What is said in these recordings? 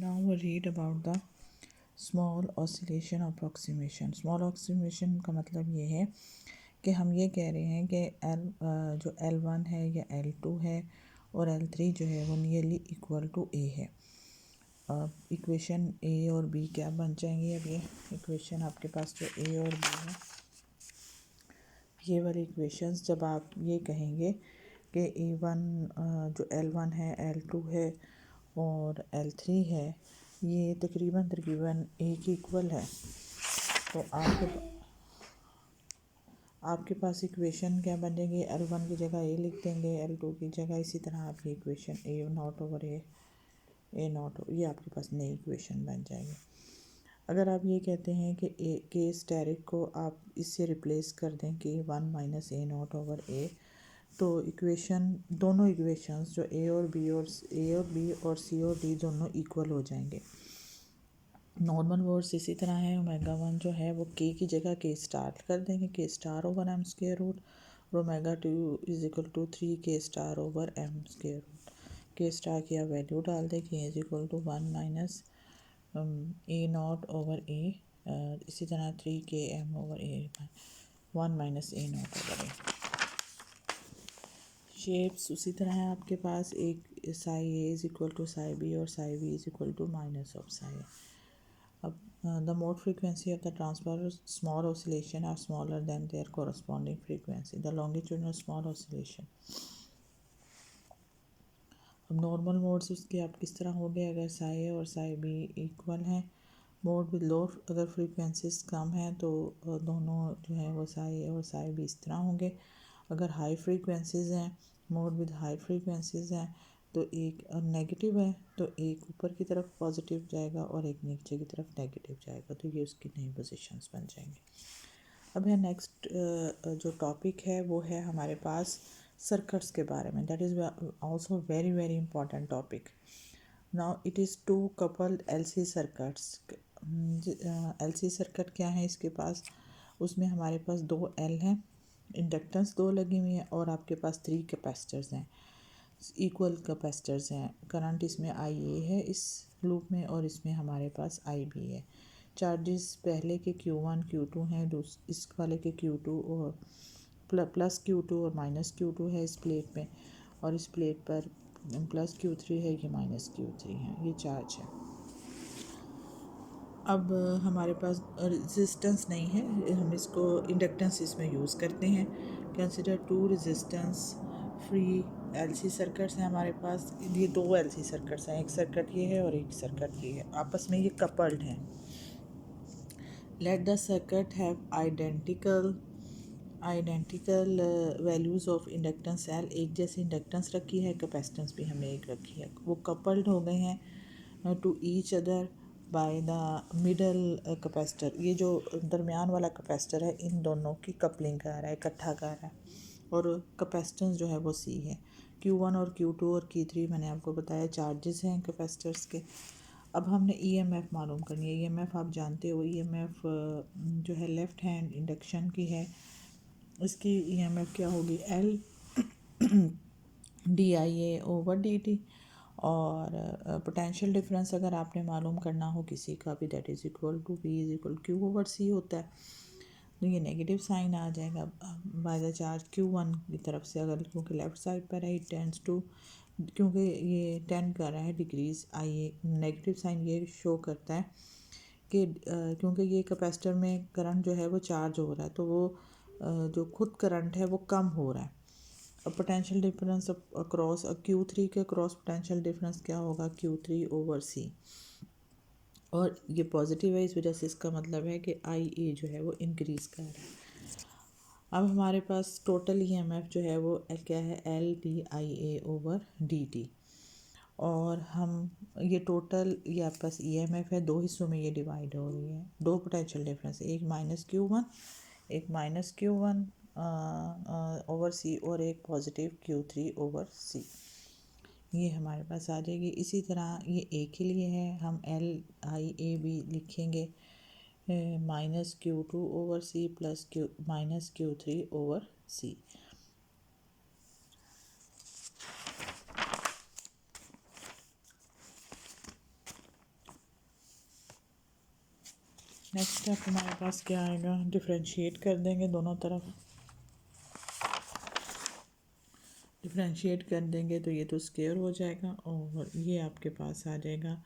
Now we read about the small oscillation approximation. Small approximation का मतलब ये है कि हम ये कह रहे हैं कि जो L1 है या L2 है और L3 जो है वो नियरली इक्वल टू A है। इक्वेशन A और B क्या बन जाएंगी? अब ये इक्वेशन आपके पास जो A और B है, ये वाली इक्वेशंस जब आप ये कहेंगे कि A1 जो L1 है, L2 है और L3 है, ये तकरीबन एक ही इक्वल है, तो आपके पास इक्वेशन क्या बनेगी? L1 की जगह A लिख देंगे, L2 की जगह इसी तरह आपकी equation A not over A not, ये आपके पास नई इक्वेशन बन जाएगी। अगर आप ये कहते हैं कि के स्टेरिक को आप इससे रिप्लेस कर दें कि 1 minus A not over A, तो इक्वेशन दोनों इक्वेशंस जो A और B और C और D दोनों इक्वल हो जाएंगे। नॉर्मल वर्ड्स इसी तरह है। ओमेगा 1 जो है वो K की जगह K स्टार कर देंगे, K star over M square root, और omega 2 is equal to 3 K star over M square root. K star की आप वैल्यू डाल दें, K is equal to 1 minus A not over A, इसी तरह 3 K M ओवर A, 1 minus A not over A। Shapes उसी तरह है आपके पास, एक psi A is equal to psi B और psi B is equal to minus of psi A। अब the mode frequency of the transverse small oscillation are smaller than their corresponding frequency. The longitudinal small oscillation. अब normal modes उसके आप किस तरह हो गए? अगर साई ए और साई बी इक्वल हैं, मोड विद लो अगर फ्रीक्वेंसीज कम है तो दोनों जो है वो साई ए और साई बी इस तरह होंगे। अगर हाई फ्रीक्वेंसीज हैं, मोड विद हाई फ्रीक्वेंसीज हैं, तो एक नेगेटिव है तो एक ऊपर की तरफ पॉजिटिव जाएगा और एक नीचे की तरफ नेगेटिव जाएगा, तो ये उसकी नई पोजीशंस बन जाएंगी। अब है नेक्स्ट जो टॉपिक है वो है हमारे पास सर्किट्स के बारे में। That is also very very important topic. Now it is two coupled LC circuits. LC circuit क्या है इसके पास? उसमें हमारे पास 2 एल हैं, इंडक्टेंस 2 लगी हुई हैं और आपके पास 3 कैपेसिटर्स हैं, इक्वल कैपेसिटर्स हैं। करंट इसमें आई ए है इस लूप में और इसमें हमारे पास आई बी है। चार्जेस पहले के Q1 Q2 हैं, इस वाले के Q2 और प्लस Q2 और माइनस Q2 है इस प्लेट में, और इस प्लेट पर प्लस Q3 है, ये माइनस Q3 है, ये चार्ज है। अब हमारे पास रेजिस्टेंस नहीं है, हम इसको इंडक्टेंस इसमें यूज़ करते हैं। Consider 2 resistance free LC circuits हैं हमारे पास। ये 2 एलसी सर्किट्स हैं, एक सर्किट ये है और एक सर्किट ये है, आपस में ये कपल्ड हैं। Let the circuit have identical values of inductance L, एक जैसी इंडक्टेंस रखी है, कैपेसिटेंस भी हमने एक रखी है, वो कपल्ड हो गए हैं to each other by the middle capacitor. ये जो दरमियान वाला कैपेसिटर है इन दोनों की कपलिंग कर रहा है, इकट्ठा कर रहा है, और कैपेसिटेंस जो है वो सी है। Q1 और Q2 और Q3 मैंने आपको बताया चार्जेस हैं कैपेसिटर्स के। अब हमने EMF मालूम करनी है। EMF आप जानते हो, EMF जो है लेफ़्ट हैंड इंडक्शन की है, इसकी EMF क्या होगी? L DIA over DT। और पोटेंशियल डिफरेंस अगर आपने मालूम करना हो किसी का भी, that is equal to V is equal Q over C होता है, तो ये नेगेटिव साइन आ जाएगा बाय द चार्ज Q1 की तरफ से, अगर क्योंकि लेफ़्ट साइड पर है, इट टेंड्स टू, क्योंकि ये टेंड कर रहा है डिक्रीज, आई नेगेटिव साइन ये शो करता है कि क्योंकि ये कैपेसिटर में करंट जो है वो चार्ज हो रहा है, तो वो जो खुद करंट है वो कम हो रहा है। अब पोटेंशियल डिफरेंस अक्रॉस Q3 के क्रॉस पोटेंशियल डिफरेंस क्या होगा? Q3 ओवर C, और ये पॉजिटिव है, इस वजह से इसका मतलब है कि IA जो है वो इंक्रीज़ कर रहा है। अब हमारे पास टोटल EMF जो है वो क्या है? LDIA ओवर DT, और हम ये टोटल ये आपके पास EMF है, 2 हिस्सों में ये डिवाइड हो रही है, 2 पोटेंशियल डिफरेंस, एक माइनस Q1 ओवर C और एक पॉजिटिव Q3 ओवर C, ये हमारे पास आ जाएगी। इसी तरह ये A के लिए है, हम LIAB लिखेंगे minus Q2 over C plus minus Q3 over C। Next step हमारे पास क्या आएगा, डिफ्रेंशिएट कर देंगे दोनों तरफ। डिफ्रेंशिएट कर देंगे तो ये तो स्क्वायर हो जाएगा और ये आपके पास आ जाएगा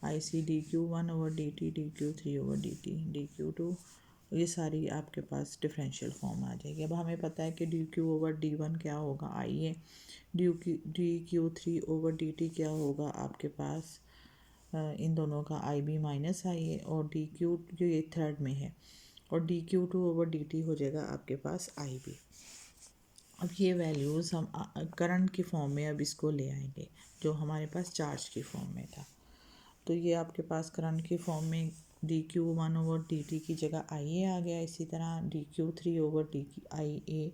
I C D Q 1/dt, D Q 3/dt, D Q 2। ये सारी आपके पास डिफरेंशियल फॉर्म आ जाएगी। अब हमें पता है कि dq/d1 क्या होगा आई है, dq3/dt क्या होगा आपके पास इन दोनों का आई बी माइनस आई है, और डी क्यू जो ये थर्ड में है, और dq2/dt हो जाएगा आपके पास आई बी। अब ये वैल्यूज़ हम करंट की फॉर्म में अब इसको ले आएंगे जो हमारे पास चार्ज की फॉर्म में था। तो ये आपके पास करंट की फॉर्म में dq1/dt की जगह आई ए आ गया, इसी तरह dq3/dt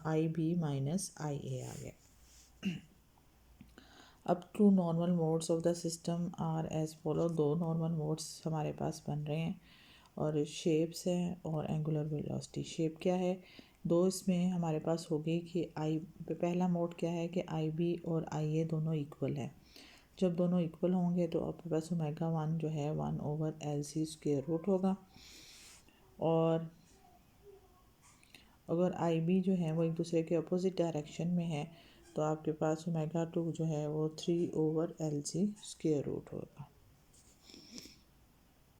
आई बी माइनस आई ए आ गया। अब two normal modes of the system are as follow. दो नॉर्मल मोड्स हमारे पास बन रहे हैं और शेप्स हैं और एंगुलर वेलोसिटी। शेप क्या है, दो इसमें हमारे पास होगी कि आई, पहला मोड क्या है कि आई बी और आई ए दोनों इक्वल है। जब दोनों इक्वल होंगे तो आपके पास ओमेगा 1 जो है 1/LC² होगा, और अगर आई बी जो है वो एक दूसरे के अपोजिट डायरेक्शन में है तो आपके पास ओमेगा 2 जो है वो 3/LC² होगा।